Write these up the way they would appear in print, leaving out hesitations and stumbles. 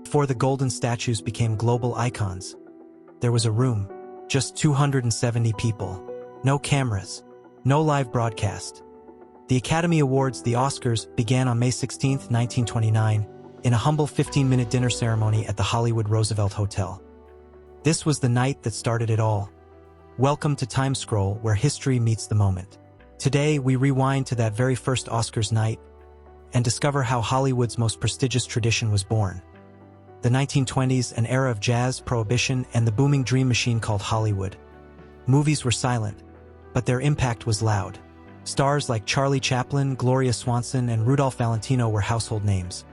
Before the golden statues became global icons, there was a room, just 270 people, no cameras, no live broadcast. The Academy Awards, the Oscars, began on May 16, 1929, in a humble 15-minute dinner ceremony at the Hollywood Roosevelt Hotel. This was the night that started it all. Welcome to Time Scroll, where history meets the moment. Today, we rewind to that very first Oscars night and discover how Hollywood's most prestigious tradition was born. The 1920s, an era of jazz, prohibition, and the booming dream machine called Hollywood. Movies were silent, but their impact was loud. Stars like Charlie Chaplin, Gloria Swanson, and Rudolph Valentino were household names.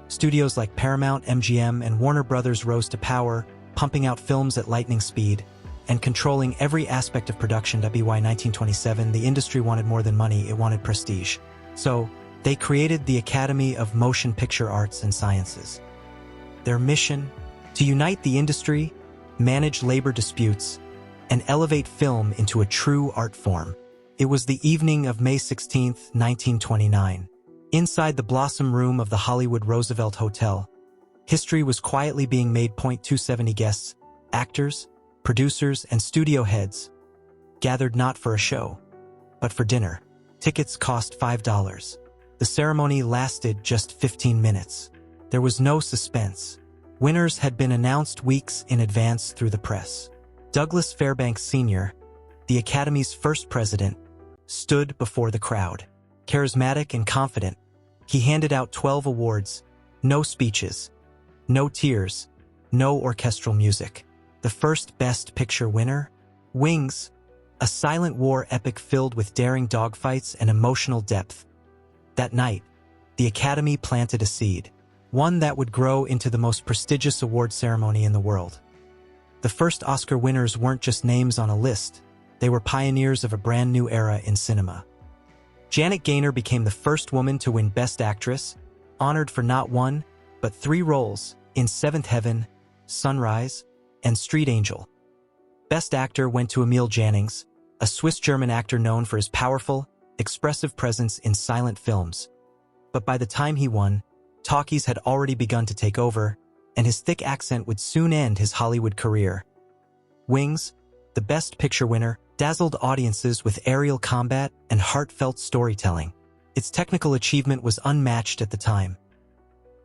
Studios like Paramount, MGM, and Warner Brothers rose to power, pumping out films at lightning speed and controlling every aspect of production. By 1927, the industry wanted more than money, it wanted prestige. So, they created the Academy of Motion Picture Arts and Sciences. Their mission? To unite the industry, manage labor disputes, and elevate film into a true art form. It was the evening of May 16, 1929. Inside the Blossom Room of the Hollywood Roosevelt Hotel, history was quietly being made. 270 guests, actors, producers, and studio heads gathered not for a show, but for dinner. Tickets cost $5. The ceremony lasted just 15 minutes. There was no suspense. Winners had been announced weeks in advance through the press. Douglas Fairbanks Sr., the Academy's first president, stood before the crowd. Charismatic and confident, he handed out 12 awards, no speeches, no tears, no orchestral music. The first Best Picture winner? Wings, a silent war epic filled with daring dogfights and emotional depth. That night, the Academy planted a seed, one that would grow into the most prestigious award ceremony in the world. The first Oscar winners weren't just names on a list, they were pioneers of a brand new era in cinema. Janet Gaynor became the first woman to win Best Actress, honored for not one, but 3 roles in Seventh Heaven, Sunrise, and Street Angel. Best Actor went to Emil Jannings, a Swiss-German actor known for his powerful, expressive presence in silent films. But by the time he won, talkies had already begun to take over, and his thick accent would soon end his Hollywood career. Wings, the Best Picture winner, dazzled audiences with aerial combat and heartfelt storytelling. Its technical achievement was unmatched at the time.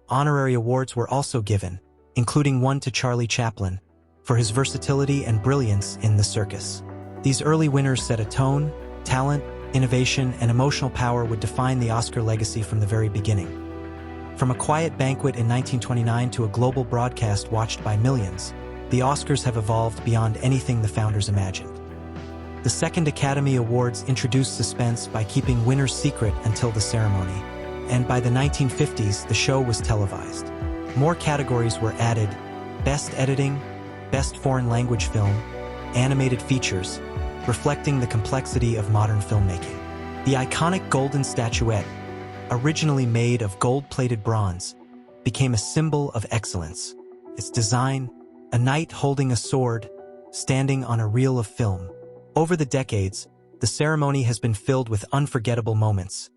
Honorary awards were also given, including one to Charlie Chaplin, for his versatility and brilliance in The Circus. These early winners set a tone. Talent, innovation, and emotional power would define the Oscar legacy from the very beginning. From a quiet banquet in 1929 to a global broadcast watched by millions, the Oscars have evolved beyond anything the founders imagined. The second Academy Awards introduced suspense by keeping winners secret until the ceremony, and by the 1950s, the show was televised. More categories were added: Best Editing, Best Foreign Language Film, Animated Features, reflecting the complexity of modern filmmaking. The iconic golden statuette, originally made of gold-plated bronze, became a symbol of excellence. Its design, a knight holding a sword, standing on a reel of film. Over the decades, the ceremony has been filled with unforgettable moments,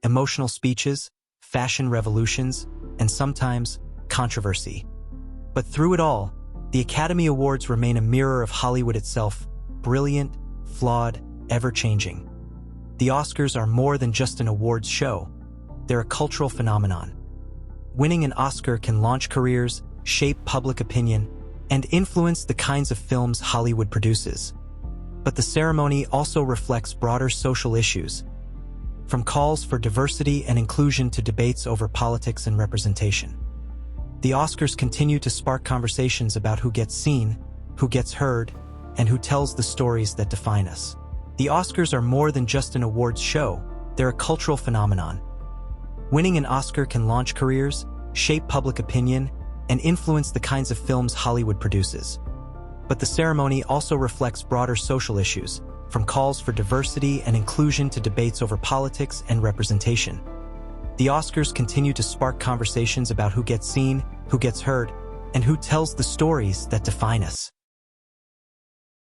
emotional speeches, fashion revolutions, and sometimes controversy. But through it all, the Academy Awards remain a mirror of Hollywood itself, brilliant, flawed, ever-changing. The Oscars are more than just an awards show. They're a cultural phenomenon. Winning an Oscar can launch careers, shape public opinion, and influence the kinds of films Hollywood produces. But the ceremony also reflects broader social issues, from calls for diversity and inclusion to debates over politics and representation. The Oscars continue to spark conversations about who gets seen, who gets heard, and who tells the stories that define us. The Oscars are more than just an awards show, they're a cultural phenomenon. Winning an Oscar can launch careers, shape public opinion, and influence the kinds of films Hollywood produces. But the ceremony also reflects broader social issues, from calls for diversity and inclusion to debates over politics and representation. The Oscars continue to spark conversations about who gets seen, who gets heard, and who tells the stories that define us.